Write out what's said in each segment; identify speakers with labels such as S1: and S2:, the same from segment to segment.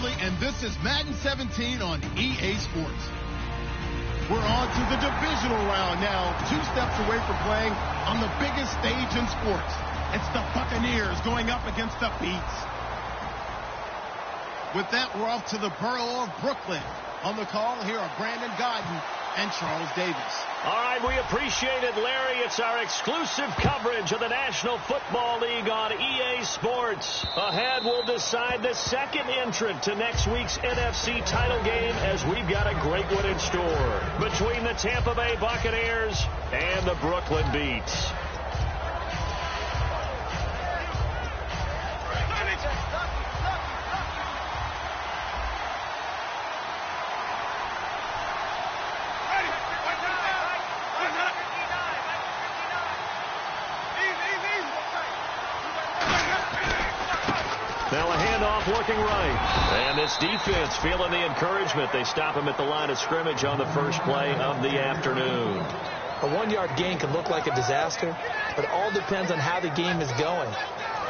S1: Bradley, and this is Madden 17 on EA Sports. We're on to the divisional round now, 2 steps away from playing on the biggest stage in sports. It's the Buccaneers going up against the Beats. With that, we're off to the borough of Brooklyn. On the call, here are Brandon Godden and Charles Davis.
S2: All right, we appreciate it, Larry. It's our exclusive coverage of the National Football League on EA Sports. Ahead, we'll decide the second entrant to next week's NFC title game, as we've got a great one in store between the Tampa Bay Buccaneers and the Brooklyn Beats. Now a handoff looking right. And this defense feeling the encouragement. They stop him at the line of scrimmage on the first play of the afternoon.
S3: A 1-yard gain can look like a disaster, but it all depends on how the game is going.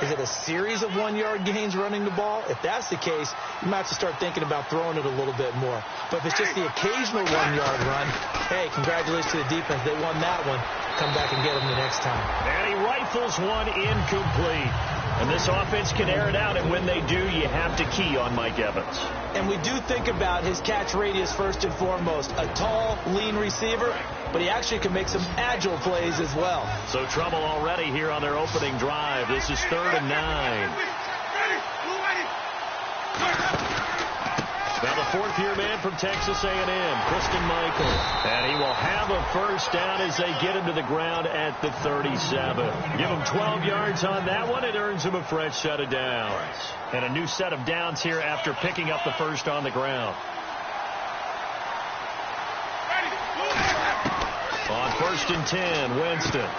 S3: Is it a series of 1-yard gains running the ball? If that's the case, you might have to start thinking about throwing it a little bit more. But if it's just the occasional 1-yard run, hey, congratulations to the defense. They won that one. Come back and get them the next time.
S2: And he rifles one incomplete. And this offense can air it out, and when they do, you have to key on Mike Evans.
S3: And we do think about his catch radius first and foremost. A tall, lean receiver, but he actually can make some agile plays as well.
S2: So trouble already here on their opening drive. This is 3rd and 9. Now the 4th-year man from Texas A&M, Christian Michael. And he will have a first down as they get him to the ground at the 37. Give him 12 yards on that one. It earns him a fresh set of downs. And a new set of downs here after picking up the first on the ground. On 1st and 10, Winston.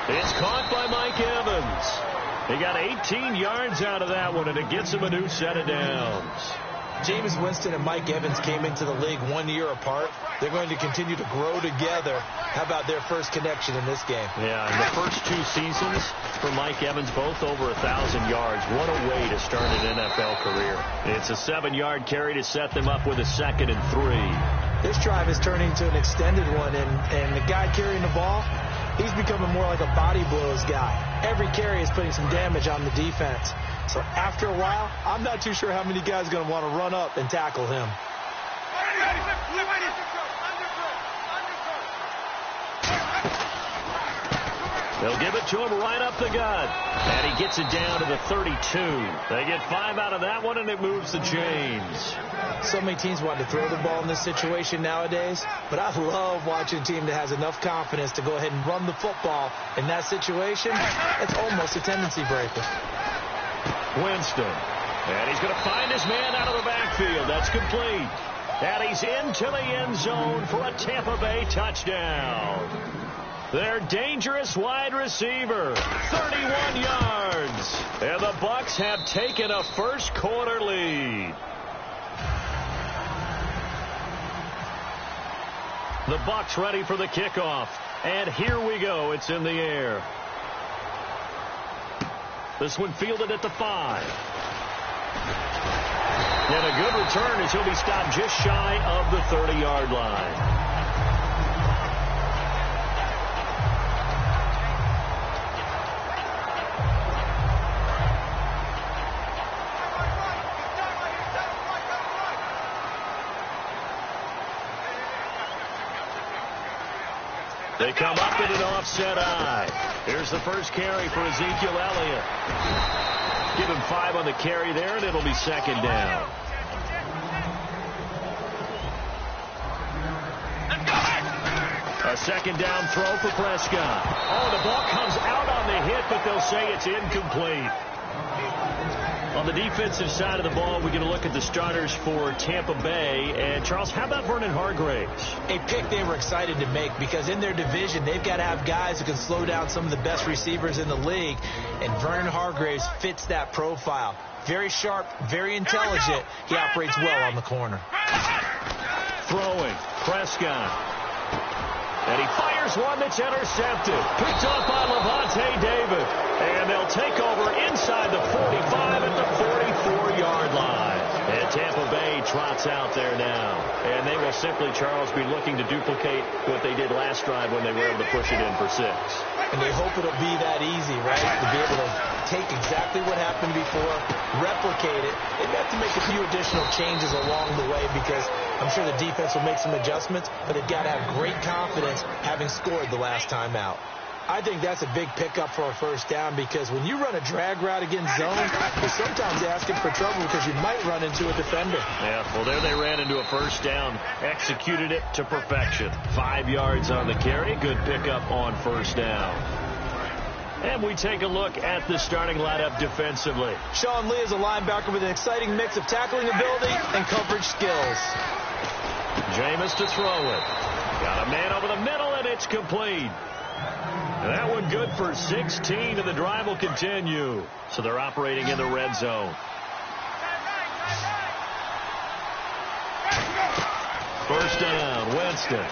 S2: It's caught by Mike Evans. He got 18 yards out of that one, and it gets him a new set of downs.
S3: Jameis Winston and Mike Evans came into the league 1 year apart. They're going to continue to grow together. How about their first connection in this game?
S2: Yeah, in the first 2 seasons for Mike Evans, both over 1,000 yards. What a way to start an NFL career. It's a 7-yard carry to set them up with a 2nd and 3.
S3: This drive is turning to an extended one, and the guy carrying the ball, he's becoming more like a body blows guy. Every carry is putting some damage on the defense. So after a while, I'm not too sure how many guys are going to want to run up and tackle him.
S2: They'll give it to him right up the gut. And he gets it down to the 32. They get 5 out of that one, and it moves to James.
S3: So many teams want to throw the ball in this situation nowadays, but I love watching a team that has enough confidence to go ahead and run the football. In that situation, it's almost a tendency breaker.
S2: Winston. And he's going to find his man out of the backfield. That's complete. And he's into the end zone for a Tampa Bay touchdown. Their dangerous wide receiver, 31 yards. And the Bucs have taken a first-quarter lead. The Bucs ready for the kickoff. And here we go. It's in the air. This one fielded at the 5. And a good return as he'll be stopped just shy of the 30-yard line. They come up in an offset eye. Here's the first carry for Ezekiel Elliott. Give him 5 on the carry there, and it'll be 2nd down. A 2nd down throw for Prescott. Oh, the ball comes out on the hit, but they'll say it's incomplete. On the defensive side of the ball, we're going to look at the starters for Tampa Bay. And, Charles, how about Vernon Hargreaves?
S3: A pick they were excited to make because in their division, they've got to have guys who can slow down some of the best receivers in the league. And Vernon Hargreaves fits that profile. Very sharp, very intelligent. He operates well on the corner.
S2: Throwing, Prescott. And he fires one that's intercepted. Picked off by Levante David. And they'll take over inside the 45 at the 44-yard line. And Tampa Bay trots out there now. And they will simply, Charles, be looking to duplicate what they did last drive when they were able to push it in for 6.
S3: And they hope it'll be that easy, right? To be able to take exactly what happened before, replicate it. They have to make a few additional changes along the way because I'm sure the defense will make some adjustments, but they've got to have great confidence having scored the last time out. I think that's a big pickup for a first down because when you run a drag route against zone, you're sometimes asking for trouble because you might run into a defender.
S2: Yeah, well, there they ran into a first down, executed it to perfection. 5 yards on the carry, good pickup on first down. And we take a look at the starting lineup defensively.
S3: Sean Lee is a linebacker with an exciting mix of tackling ability and coverage skills.
S2: Jameis to throw it. Got a man over the middle, and it's complete. And that one good for 16, and the drive will continue. So they're operating in the red zone. First down, Winston.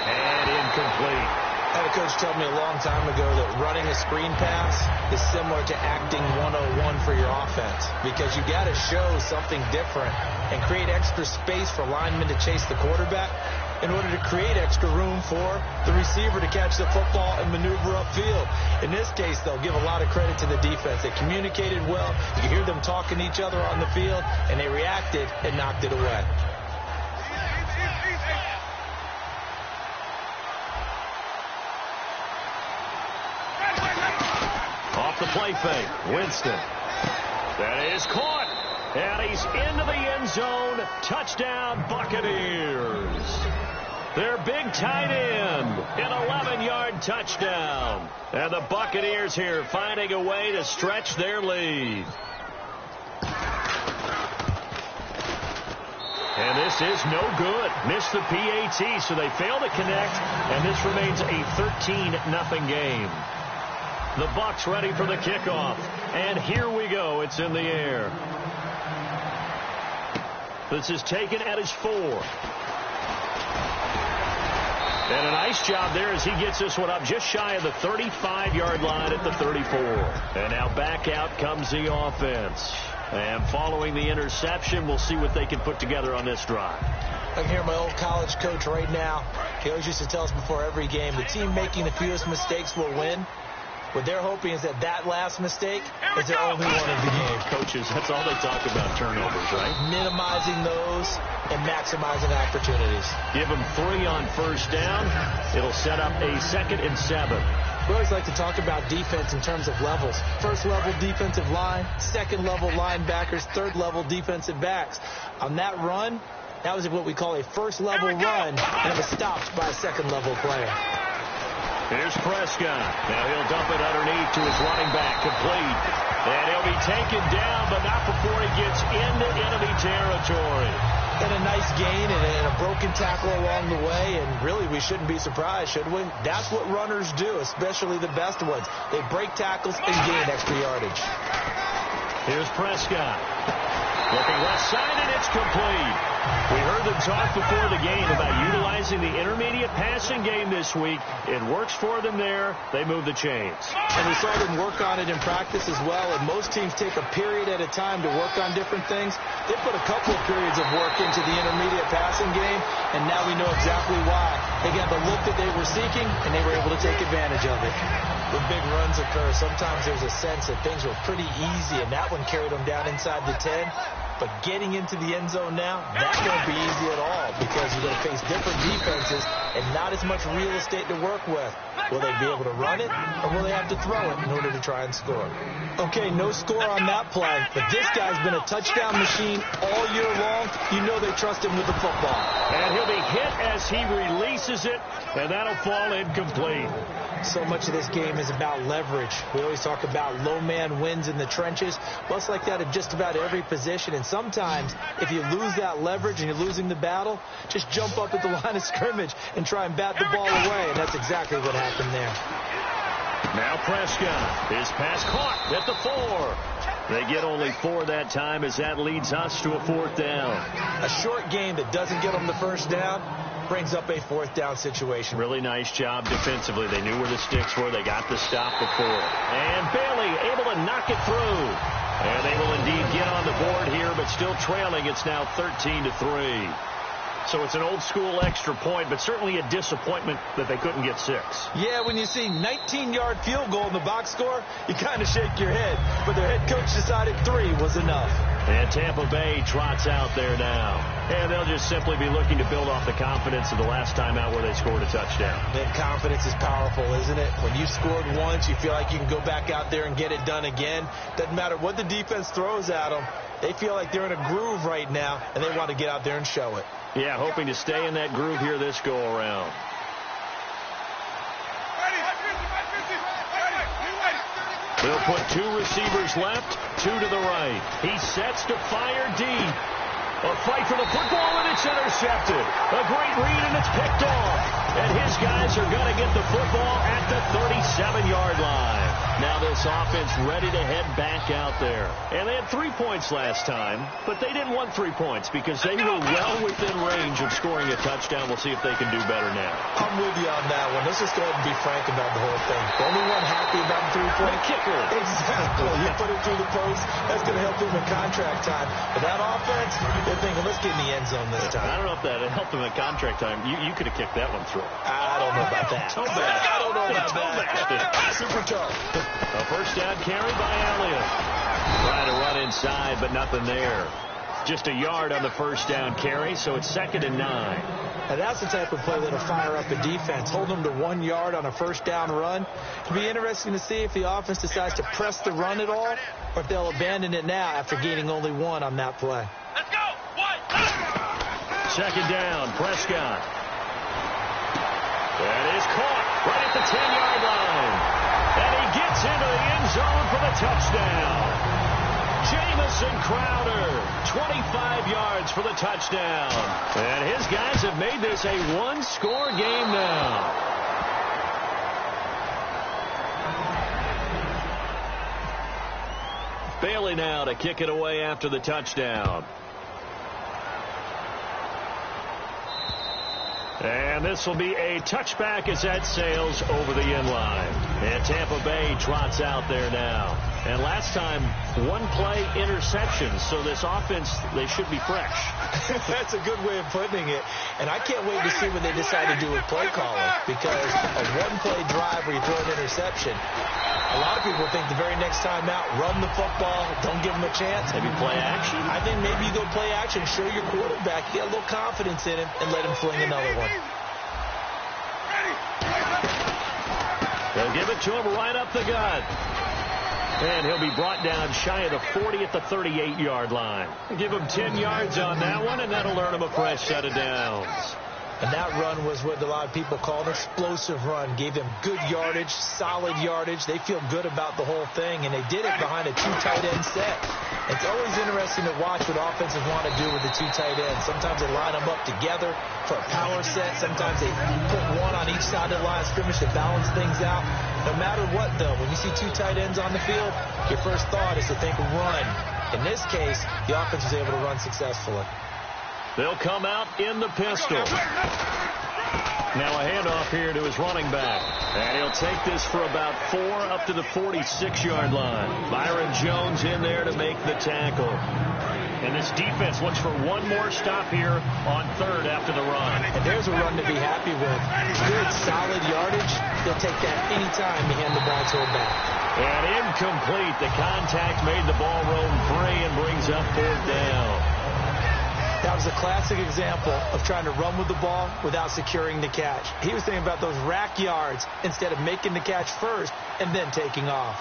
S2: And incomplete.
S3: I had a coach tell me a long time ago that running a screen pass is similar to acting 101 for your offense because you got to show something different and create extra space for linemen to chase the quarterback in order to create extra room for the receiver to catch the football and maneuver upfield. In this case, they'll give a lot of credit to the defense. They communicated well. You can hear them talking to each other on the field, and they reacted and knocked it away.
S2: Off the play fake, Winston. That is caught. And he's into the end zone. Touchdown, Buccaneers. Their big tight end, an 11-yard touchdown. And the Buccaneers here finding a way to stretch their lead. And this is no good. Missed the PAT, so they fail to connect, and this remains a 13-0 game. The Bucs ready for the kickoff. And here we go. It's in the air. This is taken at his 4. And a nice job there as he gets this one up just shy of the 35-yard line at the 34. And now back out comes the offense. And following the interception, we'll see what they can put together on this drive.
S3: I can hear my old college coach right now. He always used to tell us before every game, the team making the fewest mistakes will win. What they're hoping is that last mistake is their only one of the game.
S2: Coaches, that's all they talk about, turnovers, right?
S3: Minimizing those and maximizing opportunities.
S2: Give them 3 on first down. It'll set up a 2nd and 7.
S3: We always like to talk about defense in terms of levels. First level defensive line, second level linebackers, third level defensive backs. On that run, that was what we call a first level run, and it was stopped by a second level player.
S2: Here's Prescott. Now he'll dump it underneath to his running back, complete. And he'll be taken down, but not before he gets into enemy territory.
S3: And a nice gain and a broken tackle along the way, and really we shouldn't be surprised, should we? That's what runners do, especially the best ones. They break tackles and gain extra yardage.
S2: Here's Prescott. Looking left side, and it's complete. We heard them talk before the game about utilizing the intermediate passing game this week. It works for them there. They move the chains.
S3: And we saw them work on it in practice as well. And most teams take a period at a time to work on different things. They put a couple of periods of work into the intermediate passing game, and now we know exactly why. They got the look that they were seeking, and they were able to take advantage of it. When big runs occur, sometimes there's a sense that things were pretty easy, and that one carried them down inside the 10. But getting into the end zone now, that won't be easy at all because you're going to face different defenses and not as much real estate to work with. Will they be able to run it, or will they have to throw it in order to try and score? Okay, no score on that play, but this guy's been a touchdown machine all year long. You know they trust him with the football.
S2: And he'll be hit as he releases it, and that'll fall incomplete.
S3: So much of this game is about leverage. We always talk about low man wins in the trenches. Well, it's like that at just about every position. And sometimes, if you lose that leverage and you're losing the battle, just jump up at the line of scrimmage and try and bat the ball away. And that's exactly what happened there.
S2: Now Prescott. His pass caught at the 4. They get only 4 that time as that leads us to a 4th down.
S3: A short game that doesn't get them the first down brings up a 4th down situation.
S2: Really nice job defensively. They knew where the sticks were. They got the stop before. And Bailey able to knock it through. And they will indeed get on the board here, but still trailing. It's now 13-3. So it's an old-school extra point, but certainly a disappointment that they couldn't get 6.
S3: Yeah, when you see 19-yard field goal in the box score, you kind of shake your head. But their head coach decided 3 was enough.
S2: And Tampa Bay trots out there now. And they'll just simply be looking to build off the confidence of the last time out where they scored a touchdown.
S3: Man, confidence is powerful, isn't it? When you scored once, you feel like you can go back out there and get it done again. Doesn't matter what the defense throws at them. They feel like they're in a groove right now, and they want to get out there and show it.
S2: Yeah, hoping to stay in that groove here this go-around. They'll put 2 receivers left, 2 to the right. He sets to fire deep. A fight for the football, and it's intercepted. A great read, and it's picked off. And his guys are going to get the football at the 37-yard line. Now this offense ready to head back out there. And they had 3 points last time, but they didn't want 3 points because they were well within range of scoring a touchdown. We'll see if they can do better now.
S3: I'm with you on that one. Let's just go ahead and be frank about the whole thing. The only one happy about the 3-point
S2: kicker.
S3: Exactly. You put it through the post. That's going to help him in contract time. But that offense, they're thinking, let's get in the end zone this time.
S2: I don't know if that helped them in contract time. You could have kicked that one through.
S3: I don't know about that.
S2: Toe back.
S3: I don't know about that. Super toe.
S2: A first down carry by Elliott. Trying to run inside, but nothing there. Just a yard on the first down carry, so it's 2nd and 9.
S3: Now that's the type of play that'll fire up a defense. Hold them to 1 yard on a first down run. It'll be interesting to see if the offense decides to press the run at all, or if they'll abandon it now after gaining only 1 on that play.
S4: Let's go. 1.
S2: 2nd down, Prescott. That is caught right at the 10-yard line. And he gets into the end zone for the touchdown. Jamison Crowder, 25 yards for the touchdown. And his guys have made this a 1-score game now. Bailey now to kick it away after the touchdown. And this will be a touchback as that sails over the end line. And Tampa Bay trots out there now. And last time, 1-play interception. So this offense, they should be fresh.
S3: That's a good way of putting it. And I can't wait to see what they decide to do with play calling. Because a 1-play drive where you throw an interception, a lot of people think the very next time out, run the football, don't give them a chance.
S2: Maybe play action?
S3: I think maybe you go play action, show your quarterback, get a little confidence in him, and let him fling another one.
S2: They'll give it to him right up the gut. And he'll be brought down shy of the 40 at the 38-yard line. Give him 10 yards on that one, and that'll earn him a fresh set of downs.
S3: And that run was what a lot of people call an explosive run. Gave them good yardage, solid yardage. They feel good about the whole thing, and they did it behind a 2 tight end set. It's always interesting to watch what offenses want to do with the 2 tight ends. Sometimes they line them up together for a power set. Sometimes they put 1 on each side of the line of scrimmage to balance things out. No matter what, though, when you see 2 tight ends on the field, your first thought is to think run. In this case, the offense was able to run successfully.
S2: They'll come out in the pistol. Now a handoff here to his running back. And he'll take this for about 4 up to the 46-yard line. Byron Jones in there to make the tackle. And this defense looks for 1 more stop here on 3rd after the run.
S3: And there's a run to be happy with. Good, solid yardage. They'll take that anytime you hand the ball to a back.
S2: And incomplete. The contact made the ball roam free and brings up 4th down.
S3: That was a classic example of trying to run with the ball without securing the catch. He was thinking about those rack yards instead of making the catch first and then taking off.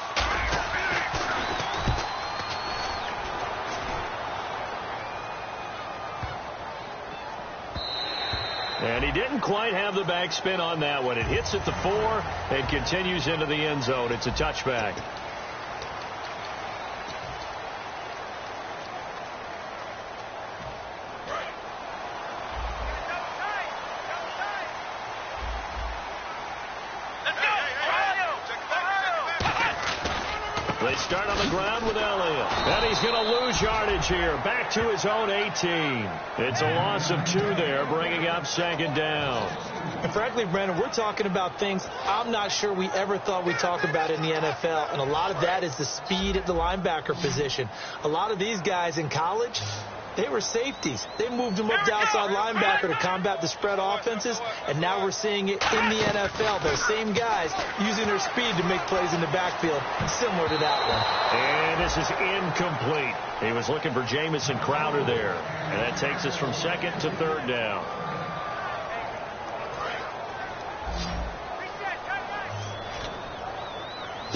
S2: And he didn't quite have the backspin on that one. It hits at the 4 and continues into the end zone. It's a touchback. They start on the ground with Elliott. And he's going to lose yardage here. Back to his own 18. It's a loss of 2 there, bringing up second down.
S3: And frankly, Brandon, we're talking about things I'm not sure we ever thought we'd talk about in the NFL. And a lot of that is the speed at the linebacker position. A lot of these guys in college, they were safeties. They moved them up to outside linebacker to combat the spread offenses, and now we're seeing it in the NFL. Those same guys using their speed to make plays in the backfield, similar to that one.
S2: And this is incomplete. He was looking for Jamison Crowder there, and that takes us from second to third down.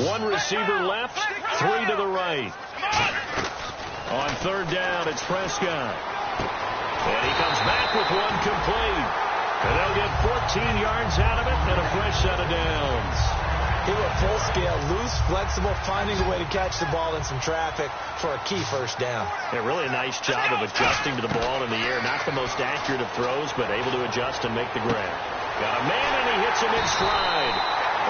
S2: One receiver left, 3 to the right. On third down, it's Prescott. And he comes back with one complete. And they'll get 14 yards out of it and a fresh set of downs.
S3: He went full scale, loose, flexible, finding a way to catch the ball in some traffic for a key first down.
S2: Yeah, really a nice job of adjusting to the ball in the air. Not the most accurate of throws, but able to adjust and make the grab. Got a man, and he hits him in stride.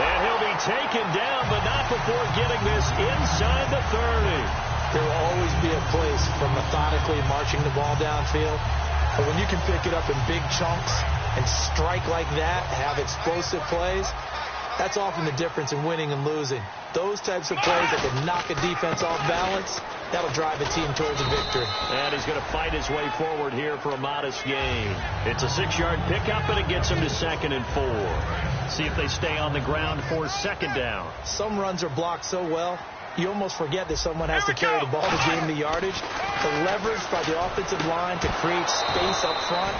S2: And he'll be taken down, but not before getting this inside the 30.
S3: There will always be a place for methodically marching the ball downfield. But when you can pick it up in big chunks and strike like that, have explosive plays, that's often the difference in winning and losing. Those types of plays that can knock a defense off balance, that'll drive a team towards a victory.
S2: And he's going to fight his way forward here for a modest gain. It's a 6-yard pickup, and it gets him to 2nd and 4. See if they stay on the ground for second down.
S3: Some runs are blocked so well, you almost forget that someone has to carry the ball to gain the yardage. The leverage by the offensive line to create space up front,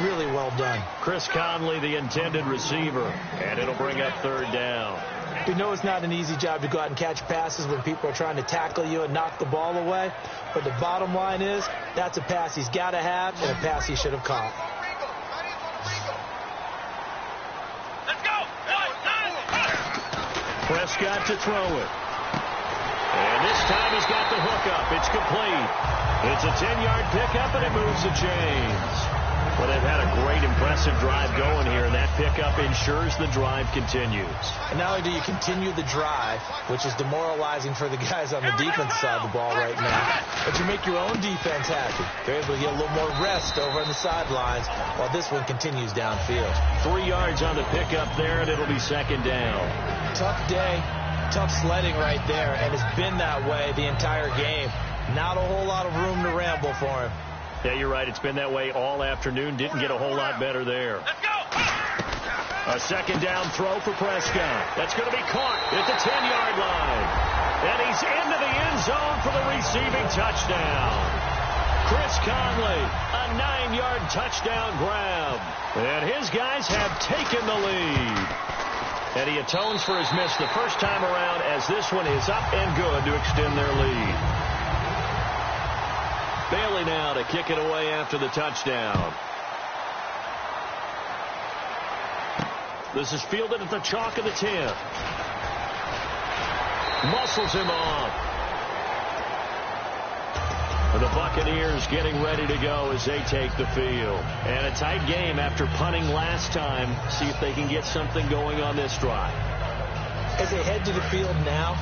S3: really well done.
S2: Chris Conley, the intended receiver, and it'll bring up third down.
S3: We know it's not an easy job to go out and catch passes when people are trying to tackle you and knock the ball away. But the bottom line is, that's a pass he's got to have and a pass he should have caught.
S4: Let's go.
S2: Prescott to throw it. And this time he's got the hook up. It's complete. It's a 10-yard pickup, and it moves the chains. Well, they've had a great, impressive drive going here, and that pickup ensures the drive continues.
S3: And not only do you continue the drive, which is demoralizing for the guys on the defense side of the ball right now, but you make your own defense happy. They're able to get a little more rest over on the sidelines while this one continues downfield.
S2: 3 yards on the pickup there, and it'll be second down.
S3: Tough day, tough sledding right there, and it's been that way the entire game. Not a whole lot of room to ramble for him.
S2: Yeah, you're right. It's been that way all afternoon. Didn't get a whole lot better there.
S4: Let's go.
S2: A second down throw for Prescott. That's going to be caught at the 10-yard line. And he's into the end zone for the receiving touchdown. Chris Conley, a 9-yard touchdown grab. And his guys have taken the lead. And he atones for his miss the first time around as this one is up and good to extend their lead. Bailey now to kick it away after the touchdown. This is fielded at the chalk of the 10. Muscles him off. And the Buccaneers getting ready to go as they take the field. And a tight game after punting last time. See if they can get something going on this drive.
S3: As they head to the field now,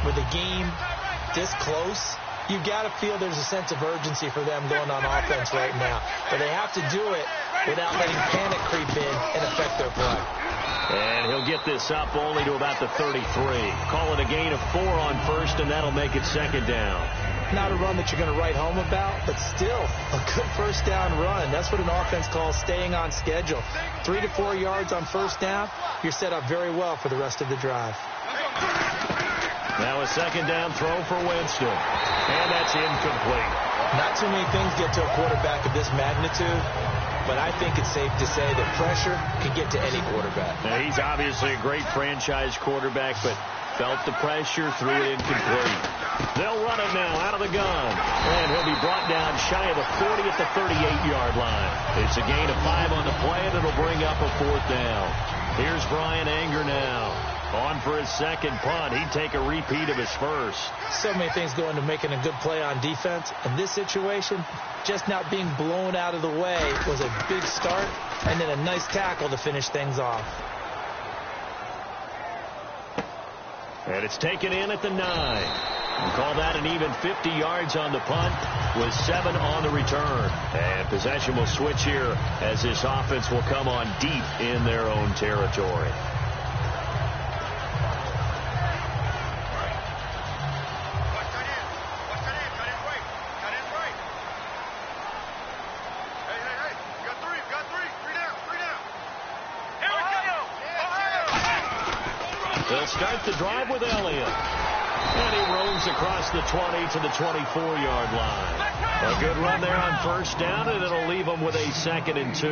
S3: with the game this close, you've got to feel there's a sense of urgency for them going on offense right now. But they have to do it without letting panic creep in and affect their play.
S2: And he'll get this up only to about the 33. Call it a gain of 4 on first, and that'll make it second down.
S3: Not a run that you're going to write home about, but still a good first down run. That's what an offense calls staying on schedule. 3 to 4 yards on first down, you're set up very well for the rest of the drive.
S2: Now a second down throw for Winston. And that's incomplete.
S3: Not too many things get to a quarterback of this magnitude, but I think it's safe to say that pressure can get to any quarterback.
S2: Now, he's obviously a great franchise quarterback, but felt the pressure, threw it incomplete. They'll run it now out of the gun. And he'll be brought down shy of the 40 at the 38-yard line. It's a gain of 5 on the play, and it'll bring up a 4th down. Here's Brian Anger now. On for his second punt. He'd take a repeat of his first.
S3: So many things go into making a good play on defense. In this situation, just not being blown out of the way was a big start, and then a nice tackle to finish things off.
S2: And it's taken in at the 9. We'll call that an even 50 yards on the punt with 7 on the return. And possession will switch here as this offense will come on deep in their own territory. They'll start the drive with Elliott. And he roams across the 20 to the 24-yard line. A good run there on first down, and it'll leave them with a 2nd and 2.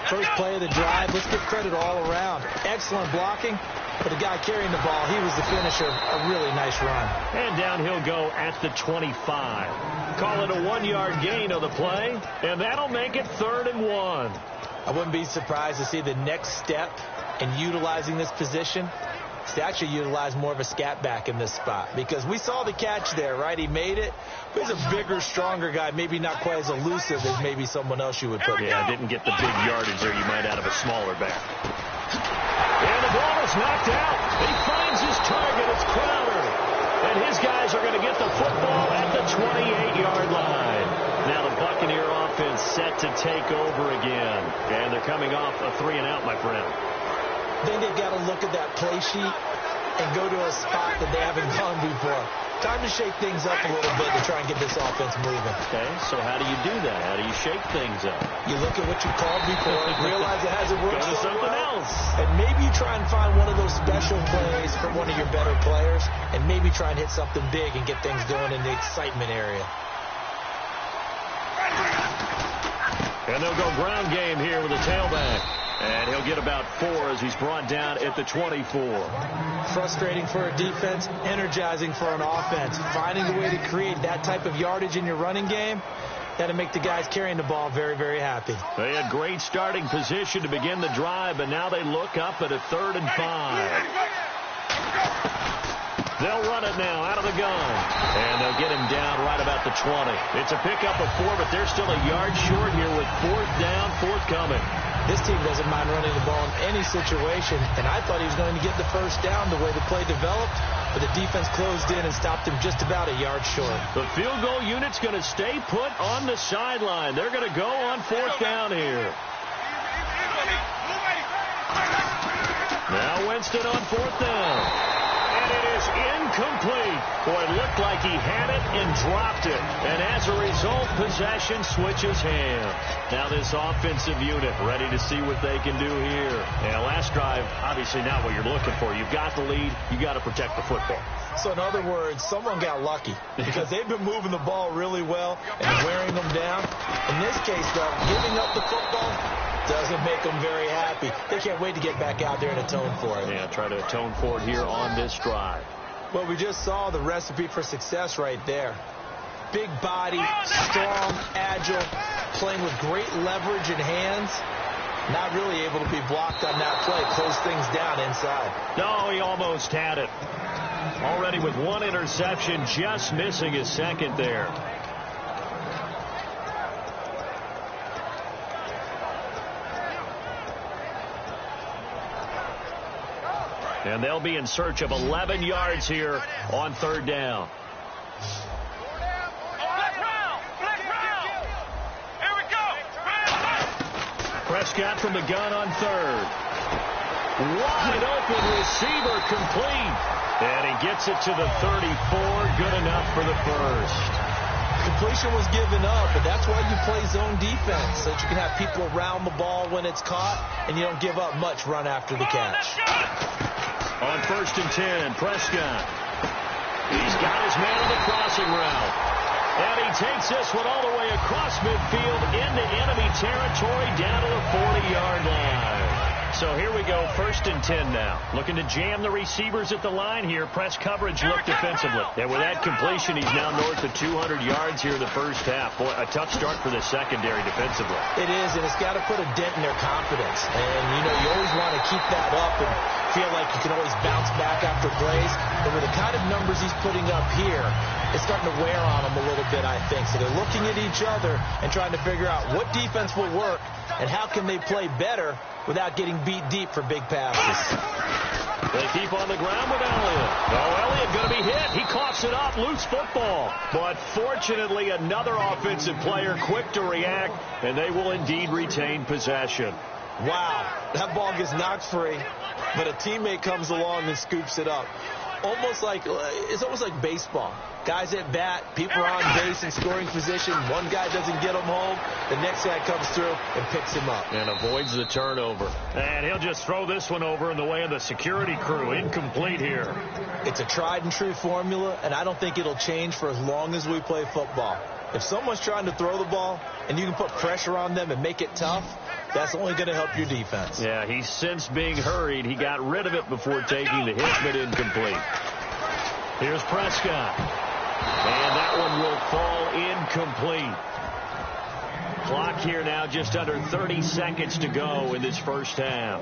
S3: First play of the drive. Let's give credit all around. Excellent blocking. But the guy carrying the ball, he was the finisher. A really nice run.
S2: And down he'll go at the 25. Call it a 1-yard gain of the play, and that'll make it 3rd and 1.
S3: I wouldn't be surprised to see the next step in utilizing this position is to actually utilize more of a scat back in this spot, because we saw the catch there, right? He made it. But he's a bigger, stronger guy, maybe not quite as elusive as maybe someone else you would put in.
S2: Yeah, didn't get the big yardage there you might out of a smaller back. And the ball is knocked out. He finds his target. It's Crowder. And his guys are going to get the football at the 28-yard line. Now the Buccaneer offense set to take over again. And they're coming off a 3-and-out, my friend.
S3: I think they've got to look at that play sheet and go to a spot that they haven't gone before. Time to shake things up a little bit to try and get this offense moving.
S2: Okay, so how do you do that? How do you shake things up?
S3: You look at what you called before, realize it hasn't worked
S2: Go to something else.
S3: And maybe you try and find one of those special plays for one of your better players, and maybe try and hit something big and get things going in the excitement area.
S2: And they'll go ground game here with a tailback. And he'll get about 4 as he's brought down at the 24.
S3: Frustrating for a defense, energizing for an offense. Finding a way to create that type of yardage in your running game, that'll make the guys carrying the ball very, very happy.
S2: They had great starting position to begin the drive, but now they look up at a 3rd and 5. They'll run it now out of the gun. And they'll get him down right about the 20. It's a pickup of 4, but they're still a yard short here with 4th down, 4th coming.
S3: This team doesn't mind running the ball in any situation, and I thought he was going to get the first down the way the play developed, but the defense closed in and stopped him just about a yard short.
S2: The field goal unit's going to stay put on the sideline. They're going to go on 4th down here. Now Winston on 4th down. And it is incomplete. Boy, it looked like he had it and dropped it. And as a result, possession switches hands. Now this offensive unit ready to see what they can do here. And last drive, obviously not what you're looking for. You've got the lead. You've got to protect the football.
S3: So in other words, someone got lucky because they've been moving the ball really well and wearing them down. In this case, though, giving up the football doesn't make them very happy. They can't wait to get back out there and atone for it.
S2: Yeah, try to atone for it here on this drive.
S3: Well, we just saw the recipe for success right there. Big body, strong, agile, playing with great leverage in hands. Not really able to be blocked on that play. Close things down inside.
S2: No, he almost had it. Already with 1 interception, just missing his 2nd there. And they'll be in search of 11 yards here on 3rd down.
S4: Here we go.
S2: Prescott from the gun on 3rd. Wide open receiver complete. And he gets it to the 34. Good enough for the first.
S3: Completion was given up, but that's why you play zone defense, so that you can have people around the ball when it's caught, and you don't give up much run after the catch.
S2: On 1st and 10, Prescott. He's got his man on the crossing route. And he takes this one all the way across midfield into enemy territory down to the 40-yard line. So here we go, 1st and 10 now. Looking to jam the receivers at the line here. Press coverage look defensively. And with that completion, he's now north of 200 yards here in the first half. Boy, a tough start for the secondary defensively.
S3: It is, and it's got to put a dent in their confidence. And, you know, you always want to keep that up and feel like you can always bounce back after plays. But with the kind of numbers he's putting up here, it's starting to wear on them a little bit, I think. So they're looking at each other and trying to figure out what defense will work and how can they play better without getting beat deep for big passes.
S2: They keep on the ground with Elliott. Oh, Elliott going to be hit. He coughs it up. Loose football. But fortunately, another offensive player quick to react, and they will indeed retain possession.
S3: Wow, that ball gets knocked free, but a teammate comes along and scoops it up. It's almost like baseball. Guys at bat, people are on base in scoring position. One guy doesn't get him home. The next guy comes through and picks him up.
S2: And avoids the turnover. And he'll just throw this one over in the way of the security crew. Incomplete here.
S3: It's a tried and true formula, and I don't think it'll change for as long as we play football. If someone's trying to throw the ball and you can put pressure on them and make it tough, that's only going to help your defense.
S2: Yeah, he's since being hurried. He got rid of it before taking the hit, but incomplete. Here's Prescott. And that one will fall incomplete. Clock here now just under 30 seconds to go in this first half.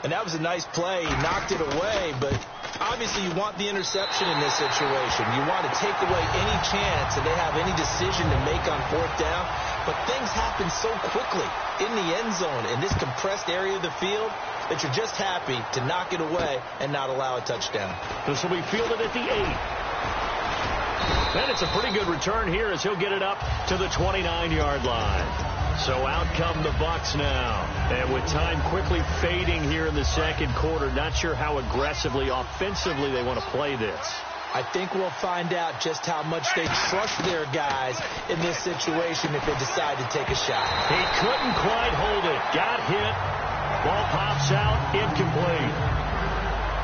S3: And that was a nice play. He knocked it away, but obviously you want the interception in this situation. You want to take away any chance that they have any decision to make on fourth down. But things happen so quickly in the end zone in this compressed area of the field that you're just happy to knock it away and not allow a touchdown.
S2: This will be fielded at the 8. And it's a pretty good return here as he'll get it up to the 29-yard line. So out come the Bucs now. And with time quickly fading here in the second quarter, not sure how aggressively, offensively they want to play this.
S3: I think we'll find out just how much they trust their guys in this situation if they decide to take a shot.
S2: He couldn't quite hold it. Got hit. Ball pops out. Incomplete.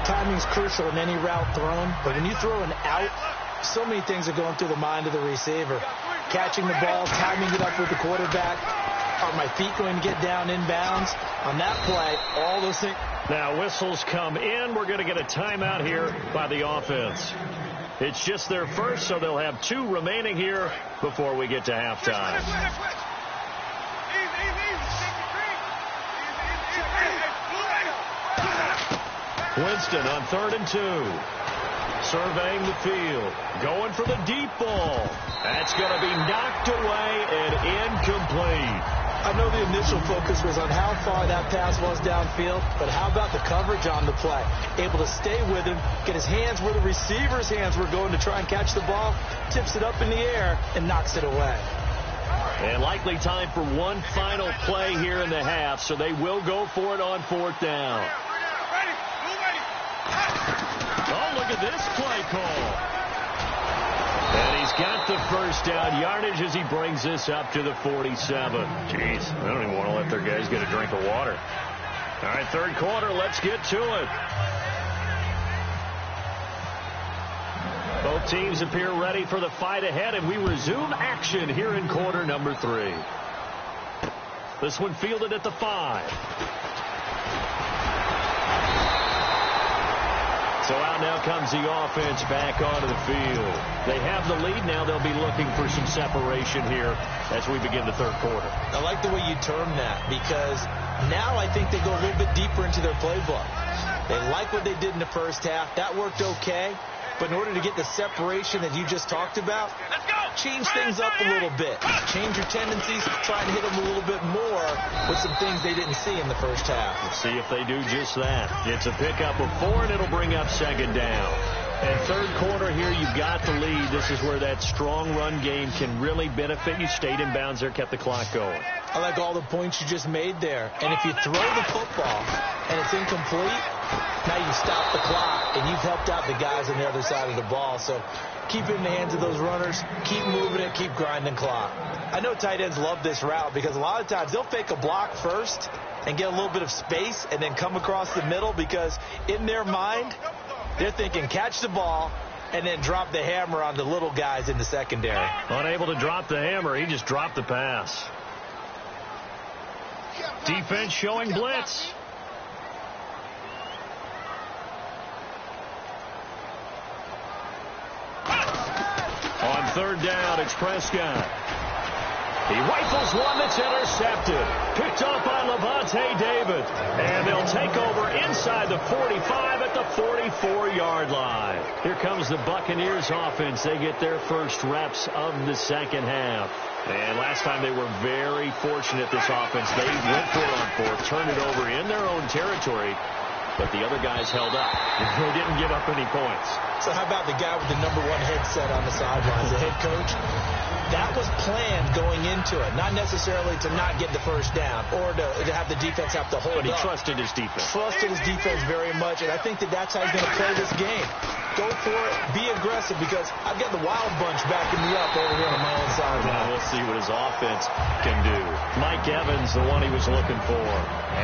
S3: Timing's crucial in any route thrown, but when you throw an out, so many things are going through the mind of the receiver. Catching the ball, timing it up with the quarterback. Are my feet going to get down inbounds? On that play, all those things.
S2: Now whistles come in. We're going to get a timeout here by the offense. It's just their first, so they'll have 2 remaining here before we get to halftime. Winston on 3rd and 2. Surveying the field. Going for the deep ball. That's going to be knocked away and incomplete.
S3: I know the initial focus was on how far that pass was downfield, but how about the coverage on the play? Able to stay with him, get his hands where the receiver's hands were going to try and catch the ball, tips it up in the air, and knocks it away.
S2: And likely time for one final play here in the half, so they will go for it on 4th down. Oh, look at this play call. And he's got the first down yardage as he brings this up to the 47. Jeez, I don't even want to let their guys get a drink of water. All right, third quarter, let's get to it. Both teams appear ready for the fight ahead, and we resume action here in quarter number 3. This one fielded at the 5. So out now comes the offense back onto the field. They have the lead now. They'll be looking for some separation here as we begin the third quarter.
S3: I like the way you term that because now I think they go a little bit deeper into their playbook. They like what they did in the first half. That worked okay. But in order to get the separation that you just talked about, change things up a little bit. Change your tendencies. Try and hit them a little bit more with some things they didn't see in the first half.
S2: We'll see if they do just that. It's a pickup of 4, and it'll bring up 2nd down. And third quarter here, you've got the lead. This is where that strong run game can really benefit you. Stayed in bounds there, kept the clock going.
S3: I like all the points you just made there. And if you throw the football and it's incomplete, now you stop the clock, and you've helped out the guys on the other side of the ball. So keep it in the hands of those runners. Keep moving it. Keep grinding clock. I know tight ends love this route because a lot of times they'll fake a block first and get a little bit of space and then come across the middle because in their mind, they're thinking catch the ball and then drop the hammer on the little guys in the secondary.
S2: Unable to drop the hammer. He just dropped the pass. Defense showing blitz. On 3rd down, it's Prescott. He rifles one that's intercepted. Picked up by Levante David. And they'll take over inside the 45 at the 44-yard line. Here comes the Buccaneers offense. They get their first reps of the second half. And last time they were very fortunate, this offense. They went for it on 4th, turned it over in their own territory. but the other guys held up. They didn't give up any points.
S3: So how about the guy with the #1 headset on the sidelines, the head coach? That was planned going into it, not necessarily to not get the first down or to have the defense have to hold up.
S2: But he trusted his defense.
S3: Trusted his defense very much, and I think that's how he's going to play this game. Go for it, be aggressive, because I've got the wild bunch backing me up over here on my own side.
S2: Now we'll see what his offense can do. Mike Evans, the one he was looking for,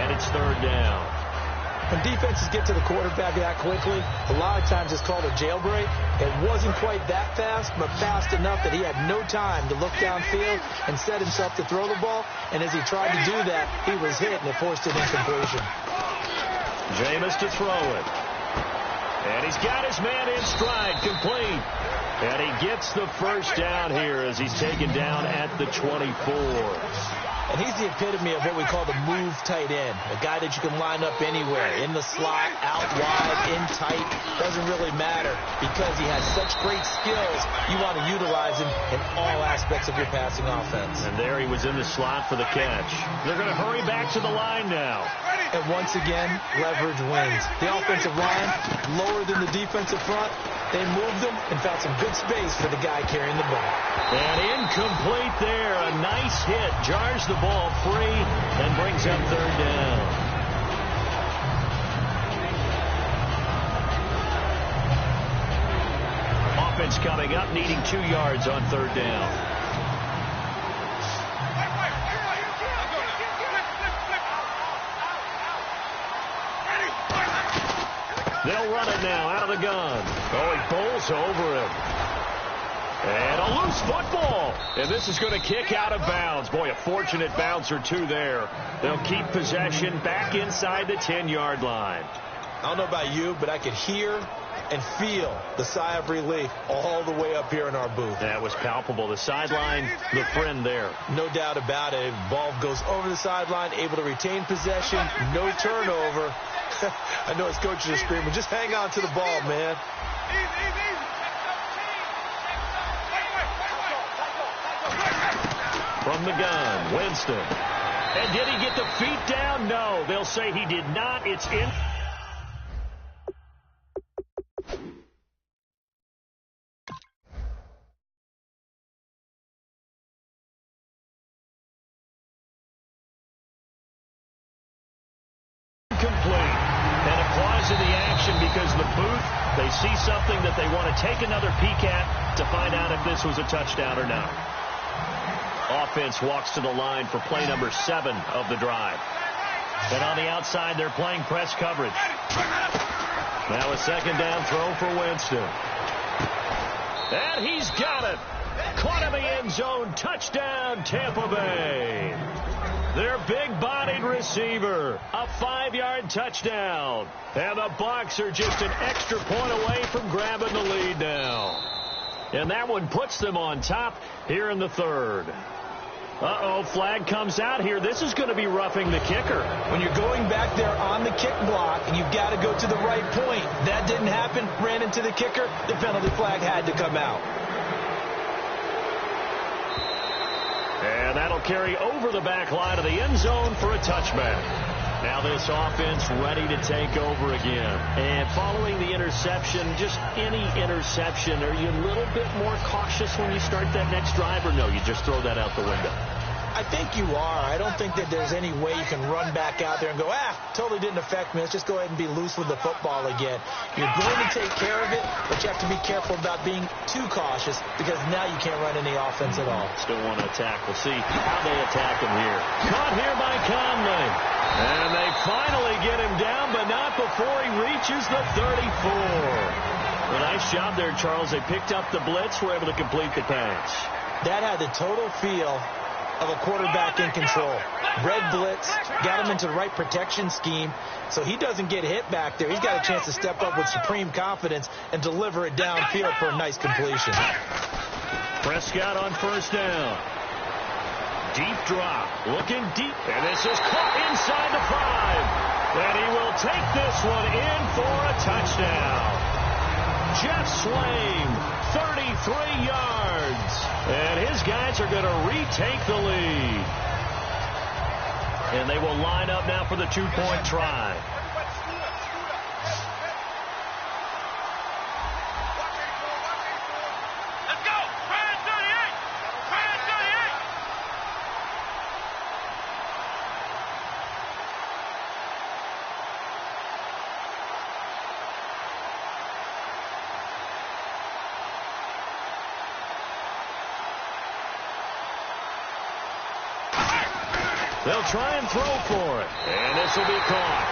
S2: and it's 3rd down.
S3: When defenses get to the quarterback that quickly, a lot of times it's called a jailbreak. It wasn't quite that fast, but fast enough that he had no time to look downfield and set himself to throw the ball. And as he tried to do that, he was hit, and it forced an incompletion.
S2: Jameis to throw it. And he's got his man in stride, complete. And he gets the first down here as he's taken down at the 24.
S3: And he's the epitome of what we call the move tight end, a guy that you can line up anywhere, in the slot, out wide, in tight. Doesn't really matter because he has such great skills. You want to utilize him in all aspects of your passing offense.
S2: And there he was in the slot for the catch. They're going to hurry back to the line now.
S3: And once again, leverage wins. The offensive line, lower than the defensive front. They moved them and found some good space for the guy carrying the ball.
S2: And incomplete there. A nice hit. Jars the ball free and brings up 3rd down. Offense coming up, needing 2 yards on 3rd down. They'll run it now out of the gun. Oh, he bowls over him. And a loose football. And this is going to kick out of bounds. Boy, a fortunate bounce or two there. They'll keep possession back inside the 10-yard line.
S3: I don't know about you, but I could hear and feel the sigh of relief all the way up here in our booth.
S2: That was palpable. The sideline, the friend there.
S3: No doubt about it. Ball goes over the sideline, able to retain possession, no turnover. I know his coaches are screaming, just hang on to the ball, man.
S2: From the gun, Winston. And did he get the feet down? No, they'll say he did not. It's in. Because the booth, they see something that they want to take another peek at to find out if this was a touchdown or not. Offense walks to the line for play number 7 of the drive. And on the outside, they're playing press coverage. Now a 2nd down throw for Winston. And he's got it. Caught in the end zone. Touchdown, Tampa Bay. Their big-bodied receiver, a 5-yard touchdown. And the Bucs are just an extra point away from grabbing the lead now. And that one puts them on top here in the 3rd. Uh-oh, flag comes out here. This is going to be roughing the kicker.
S3: When you're going back there on the kick block, and you've got to go to the right point. That didn't happen. Ran into the kicker. The penalty flag had to come out.
S2: And that'll carry over the back line of the end zone for a touchback. Now this offense ready to take over again. And following the interception, just any interception, are you a little bit more cautious when you start that next drive, or no, you just throw that out the window?
S3: I think you are. I don't think that there's any way you can run back out there and go, totally didn't affect me. Let's just go ahead and be loose with the football again. You're going to take care of it, but you have to be careful about being too cautious because now you can't run any offense at all.
S2: Still want to attack. We'll see how they attack him here. Caught here by Conley. And they finally get him down, but not before he reaches the 34. A nice job there, Charles. They picked up the blitz, were able to complete the pass.
S3: That had the total feel of a quarterback in control. Red blitz, got him into the right protection scheme, so he doesn't get hit back there. He's got a chance to step up with supreme confidence and deliver it downfield for a nice completion.
S2: Prescott on 1st down. Deep drop, looking deep, and this is caught inside the 5. And he will take this one in for a touchdown. Jeff Swaim, 33 yards. And his guys are going to retake the lead. And they will line up now for the 2-point try. They'll try and throw for it. And this will be caught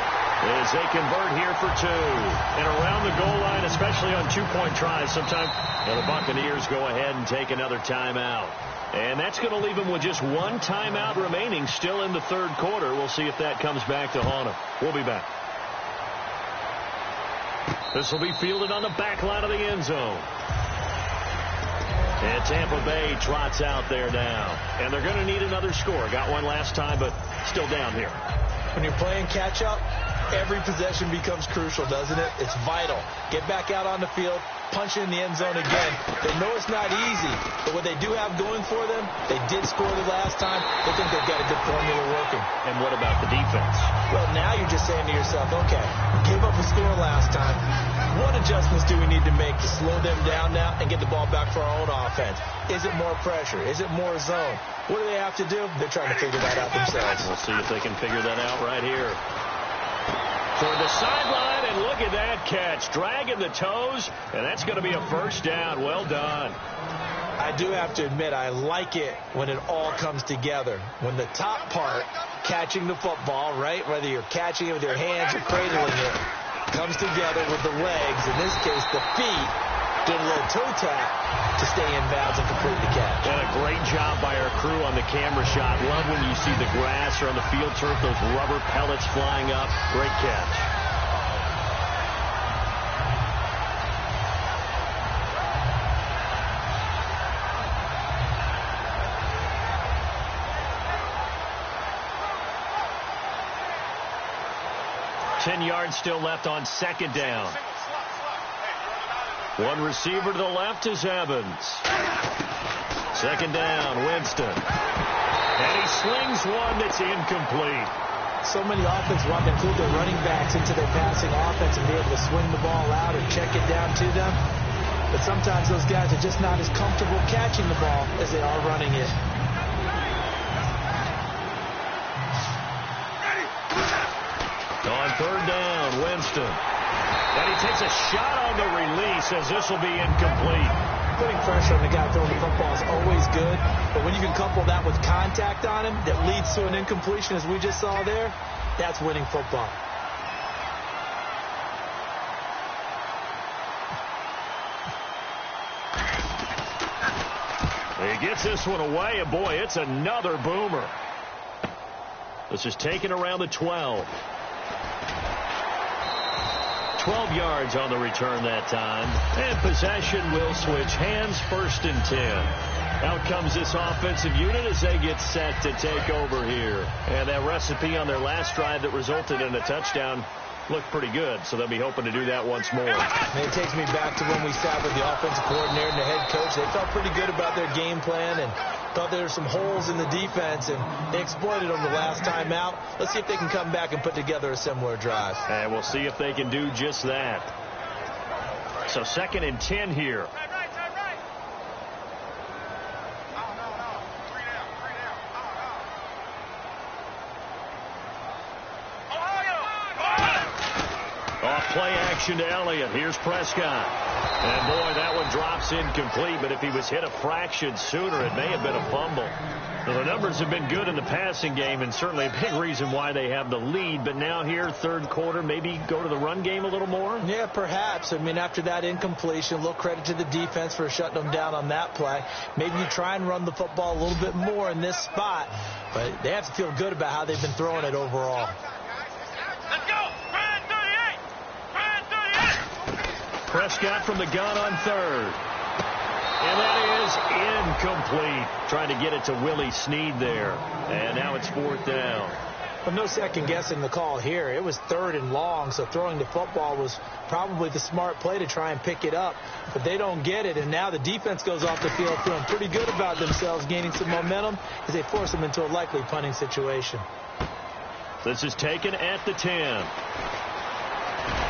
S2: as they convert here for 2. And around the goal line, especially on 2-point tries, sometimes the Buccaneers go ahead and take another timeout. And that's going to leave them with just 1 timeout remaining still in the third quarter. We'll see if that comes back to haunt them. We'll be back. This will be fielded on the back line of the end zone. And Tampa Bay trots out there now. And they're going to need another score. Got one last time, but still down here.
S3: When you're playing catch-up, every possession becomes crucial, doesn't it? It's vital. Get back out on the field, punch in the end zone again. They know it's not easy, but what they do have going for them, they did score the last time. They think they've got a good formula working.
S2: And what about the defense?
S3: Well, now you're just saying to yourself, okay, gave up a score last time. What adjustments do we need to make to slow them down now and get the ball back for our own offense? Is it more pressure? Is it more zone? What do they have to do? They're trying to figure that out themselves.
S2: We'll see if they can figure that out right here. Toward the sideline, and look at that catch. Dragging the toes, and that's going to be a first down. Well done.
S3: I do have to admit, I like it when it all comes together. When the top part, catching the football, right, whether you're catching it with your hands or cradling it, comes together with the legs, in this case the feet, doing a little toe tap to stay in bounds and complete the catch.
S2: And a great job by our crew on the camera shot. Love when you see the grass or on the field turf, those rubber pellets flying up. Great catch. Ten yards still left on second down. One receiver to the left is Evans. Second down, Winston. And he slings one that's incomplete.
S3: So many offenses want to include their running backs into their passing offense and be able to swing the ball out or check it down to them. But sometimes those guys are just not as comfortable catching the ball as they are running it.
S2: On third down, Winston. And he takes a shot on the release as this will be incomplete.
S3: Putting pressure on the guy throwing the football is always good, but when you can couple that with contact on him that leads to an incompletion as we just saw there, that's winning football.
S2: He gets this one away, and boy, it's another boomer. This is taken around the 12. 12 yards on the return that time. And possession will switch hands, 1st and 10. Out comes this offensive unit as they get set to take over here. And that recipe on their last drive that resulted in a touchdown looked pretty good, so they'll be hoping to do that once more.
S3: And it takes me back to when we sat with the offensive coordinator and the head coach. They felt pretty good about their game plan and thought there were some holes in the defense, and they exploited them the last time out. Let's see if they can come back and put together a similar drive.
S2: And we'll see if they can do just that. So 2nd and 10 here. Play action to Elliott. Here's Prescott. And, boy, that one drops incomplete, but if he was hit a fraction sooner, it may have been a fumble. Now, the numbers have been good in the passing game, and certainly a big reason why they have the lead. But now here, third quarter, maybe go to the run game a little more?
S3: Yeah, perhaps. I mean, after that incompletion, a little credit to the defense for shutting them down on that play. Maybe you try and run the football a little bit more in this spot, but they have to feel good about how they've been throwing it overall.
S4: Let's go!
S2: Prescott from the gun on third. And that is incomplete. Trying to get it to Willie Snead there. And now it's 4th down.
S3: Well, no second guessing the call here. It was 3rd and long, so throwing the football was probably the smart play to try and pick it up. But they don't get it, and now the defense goes off the field feeling pretty good about themselves, gaining some momentum as they force them into a likely punting situation.
S2: This is taken at the 10.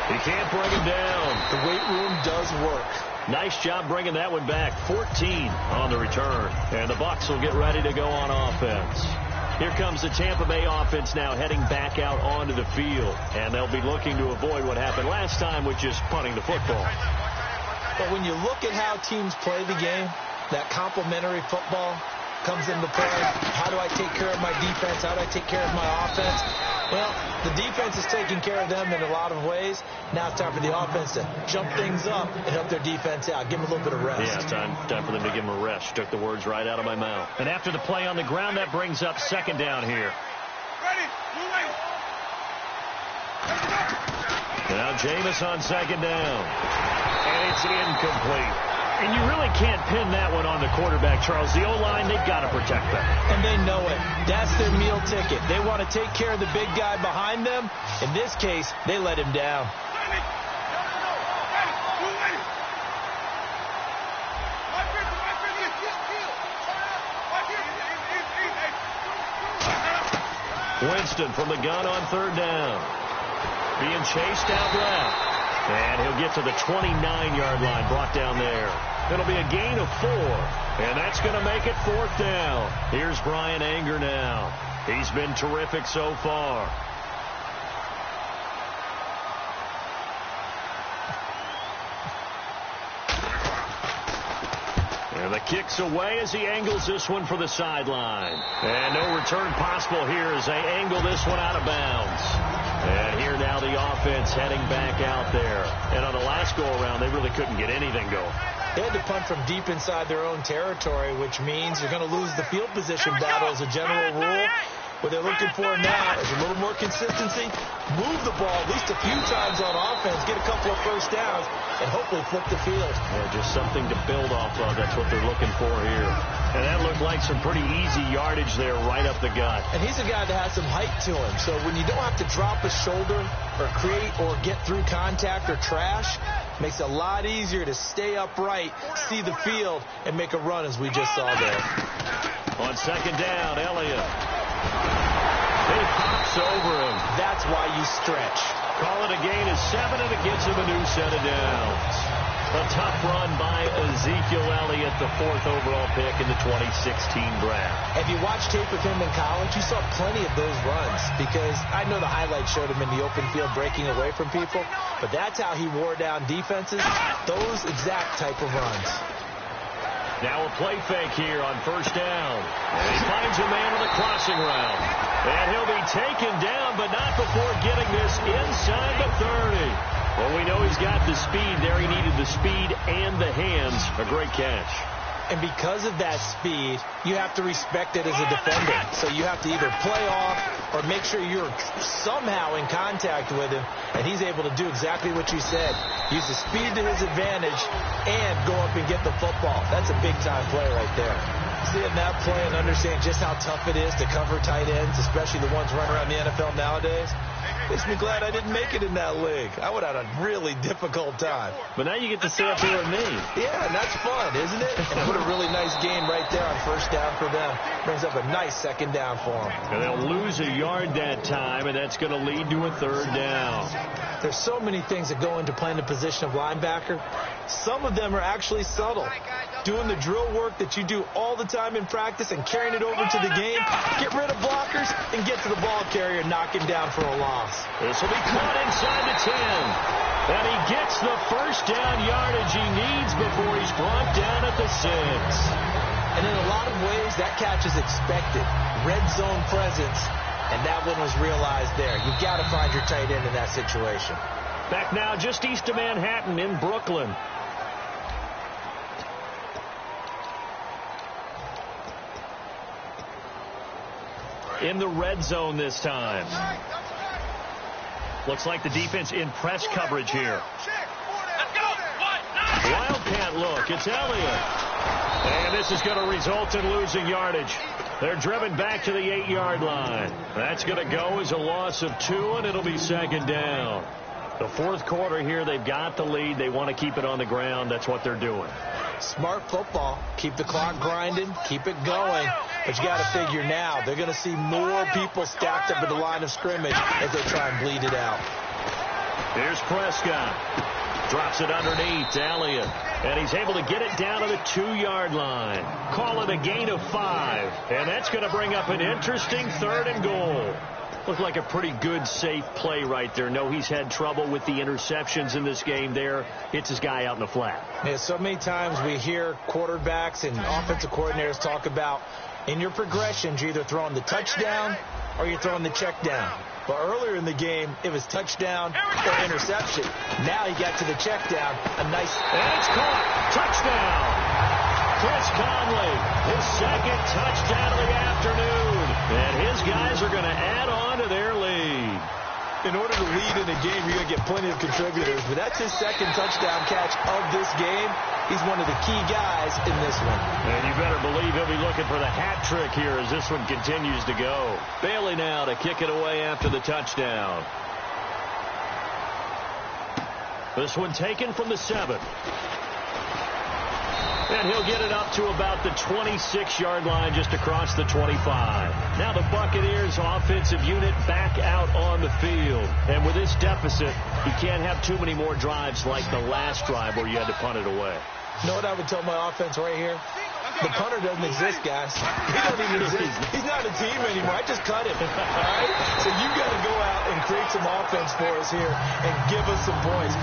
S2: He can't bring him down.
S3: The weight room does work.
S2: Nice job bringing that one back. 14 on the return. And the Bucs will get ready to go on offense. Here comes the Tampa Bay offense now heading back out onto the field. And they'll be looking to avoid what happened last time with just punting the football.
S3: But when you look at how teams play the game, that complementary football, comes into play. How do I take care of my defense? How do I take care of my offense? Well, the defense is taking care of them in a lot of ways. Now it's time for the offense to jump things up and help their defense out. Give them a little bit of rest.
S2: Yeah, time for them to give them a rest. Took the words right out of my mouth. And after the play on the ground, that brings up second down here.
S4: Ready, move.
S2: Now Jameis on second down. And it's incomplete. And you really can't pin that one on the quarterback, Charles. The O-line, they've got to protect them.
S3: And they know it. That's their meal ticket. They want to take care of the big guy behind them. In this case, they let him down.
S2: Winston from the gun on third down. Being chased out left. And he'll get to the 29-yard line, brought down there. It'll be a gain of 4, and that's going to make it fourth down. Here's Brian Anger now. He's been terrific so far. And the kick's away as he angles this one for the sideline. And no return possible here as they angle this one out of bounds. And here now the offense heading back out there. And on the last go-around, they really couldn't get anything going.
S3: They had to punt from deep inside their own territory, which means you're going to lose the field position battle as a general rule. What they're looking for now is a little more consistency, move the ball at least a few times on offense, get a couple of first downs, and hopefully flip the field.
S2: Yeah, just something to build off of. That's what they're looking for here. And that looked like some pretty easy yardage there right up the gut.
S3: And he's a guy that has some height to him. So when you don't have to drop a shoulder or create or get through contact or trash, it makes it a lot easier to stay upright, see the field, and make a run as we just saw there.
S2: On second down, Elliott. He hops over him.
S3: That's why you stretch.
S2: Call it a gain of 7, and it gives him a new set of downs. A tough run by Ezekiel Elliott, the 4th overall pick in the 2016 draft.
S3: If you watch tape of him in college, you saw plenty of those runs because I know the highlights showed him in the open field breaking away from people, but that's how he wore down defenses, those exact type of runs.
S2: Now a play fake here on first down. And he finds a man on the crossing route. And he'll be taken down, but not before getting this inside the 30. Well, we know he's got the speed there. He needed the speed and the hands. A great catch.
S3: And because of that speed, you have to respect it as a defender. So you have to either play off or make sure you're somehow in contact with him. And he's able to do exactly what you said. Use the speed to his advantage and go up and get the football. That's a big-time play right there. Seeing that play and understanding just how tough it is to cover tight ends, especially the ones running around the NFL nowadays, makes me glad I didn't make it in that league. I would have had a really difficult time.
S2: But now you get to say it to me.
S3: Yeah, and that's fun, isn't it? And put a really nice game right there on first down for them. Brings up a nice second down for them.
S2: And they'll lose a yard that time, and that's going to lead to a third down.
S3: There's so many things that go into playing the position of linebacker. Some of them are actually subtle. Doing the drill work that you do all the time in practice and carrying it over to the game. Get rid of blockers and get to the ball carrier and knock him down for a loss.
S2: This will be caught inside the 10. And he gets the first down yardage he needs before he's brought down at the 6.
S3: And in a lot of ways, that catch is expected. Red zone presence, and that one was realized there. You've got to find your tight end in that situation.
S2: Back now just east of Manhattan in Brooklyn. In the red zone this time. Looks like the defense in press coverage here. Wildcat look. It's Elliott. And this is going to result in losing yardage. They're driven back to the 8-yard line. That's going to go as a loss of 2, and it'll be second down. The fourth quarter here, they've got the lead. They want to keep it on the ground. That's what they're doing.
S3: Smart football. Keep the clock grinding. Keep it going. But you got to figure now, they're going to see more people stacked up at the line of scrimmage as they try and bleed it out.
S2: Here's Prescott. Drops it underneath to Elliott. And he's able to get it down to the 2-yard line. Call it a gain of 5. And that's going to bring up an interesting 3rd and goal. Looked like a pretty good, safe play right there. No, he's had trouble with the interceptions in this game there. Hits his guy out in the flat.
S3: Yeah, so many times we hear quarterbacks and offensive coordinators talk about In your progressions, you're either throwing the touchdown or you're throwing the check down. But earlier in the game, it was touchdown or interception. Now he got to the check down. A nice...
S2: And it's caught. Touchdown. Chris Conley, his second touchdown of the afternoon. And his guys are going to add on to their lead.
S3: In order to lead in a game, you're going to get plenty of contributors. But that's his second touchdown catch of this game. He's one of the key guys in this one.
S2: And you better believe he'll be looking for the hat trick here as this one continues to go. Bailey now to kick it away after the touchdown. This one taken from the 7. And he'll get it up to about the 26-yard line just across the 25. Now the Buccaneers offensive unit back out on the field. And with this deficit, you can't have too many more drives like the last drive where you had to punt it away.
S3: You know what I would tell my offense right here? The punter doesn't exist, guys. He doesn't even exist. He's not a team anymore. I just cut him. All right? So you got to go out and create some offense for us here and give us some points.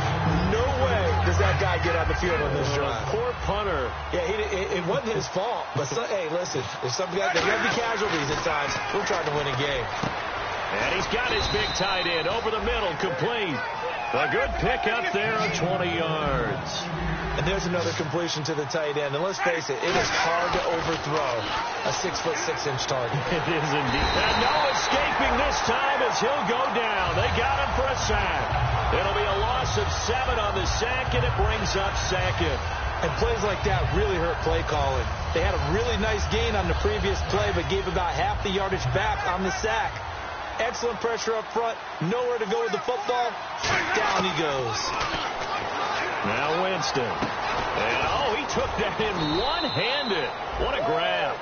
S3: No way does that guy get on the field on this drive.
S2: Poor punter.
S3: Yeah, it wasn't his fault. But, hey, listen, there's some guys that have the casualties at times. We're trying to win a game.
S2: And he's got his big tight end over the middle, complete. A good pick up there of 20 yards.
S3: And there's another completion to the tight end. And let's face it, it is hard to overthrow a 6'6" target.
S2: It is indeed. And no escaping this time as he'll go down. They got him for a sack. It'll be a loss of 7 on the sack, and it brings up second.
S3: And plays like that really hurt play calling. They had a really nice gain on the previous play, but gave about half the yardage back on the sack. Excellent pressure up front. Nowhere to go with the football. Down he goes.
S2: Now Winston. And, he took that in one-handed. What a grab.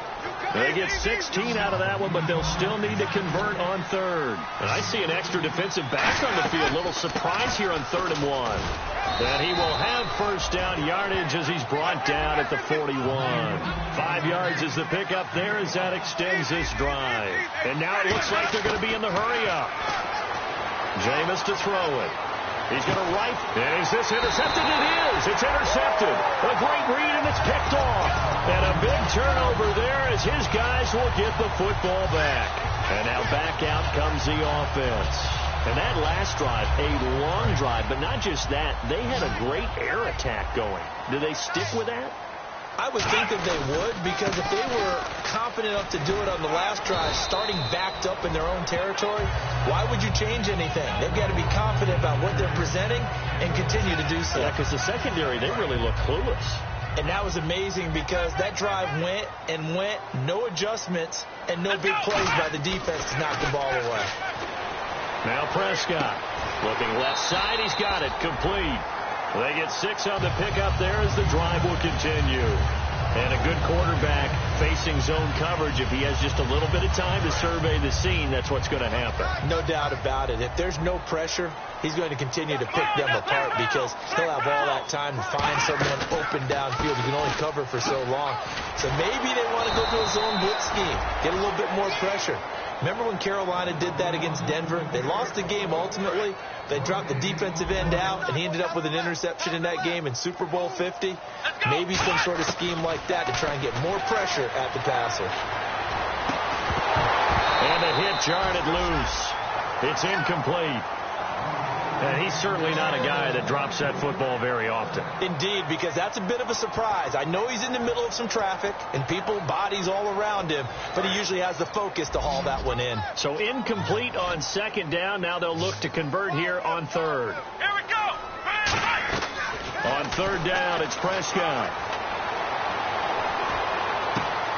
S2: They get 16 out of that one, but they'll still need to convert on third. And I see an extra defensive back on the field. Little surprise here on 3rd and 1. And he will have first down yardage as he's brought down at the 41. 5 yards is the pickup there as that extends this drive. And now it looks like they're going to be in the hurry-up. Jameis to throw it. He's going to rifle. And is this intercepted? It is. It's intercepted. A great read, and it's picked off. And a big turnover there as his guys will get the football back. And now back out comes the offense. And that last drive, a long drive, but not just that. They had a great air attack going. Do they stick with that?
S3: I would think that they would, because if they were confident enough to do it on the last drive, starting backed up in their own territory, why would you change anything? They've got to be confident about what they're presenting and continue to do so.
S2: Yeah, because the secondary, they really look clueless.
S3: And that was amazing because that drive went and went, no adjustments, and no big plays by the defense to knock the ball away.
S2: Now Prescott looking left side. He's got it complete. They get 6 on the pickup there as the drive will continue. And a good quarterback facing zone coverage. If he has just a little bit of time to survey the scene, that's what's going to happen.
S3: No doubt about it. If there's no pressure, he's going to continue to pick them apart because he'll have all that time to find someone open downfield. You can only cover for so long. So maybe they want to go to a zone blitz scheme, get a little bit more pressure. Remember when Carolina did that against Denver? They lost the game ultimately. They dropped the defensive end out, and he ended up with an interception in that game in Super Bowl 50. Maybe some sort of scheme like that to try and get more pressure at the passer.
S2: And a hit jarred it loose. It's incomplete. And he's certainly not a guy that drops that football very often.
S3: Indeed, because that's a bit of a surprise. I know he's in the middle of some traffic and people, bodies all around him, but he usually has the focus to haul that one in.
S2: So incomplete on 2nd down. Now they'll look to convert here on 3rd.
S4: Here we go.
S2: On 3rd down, it's Prescott.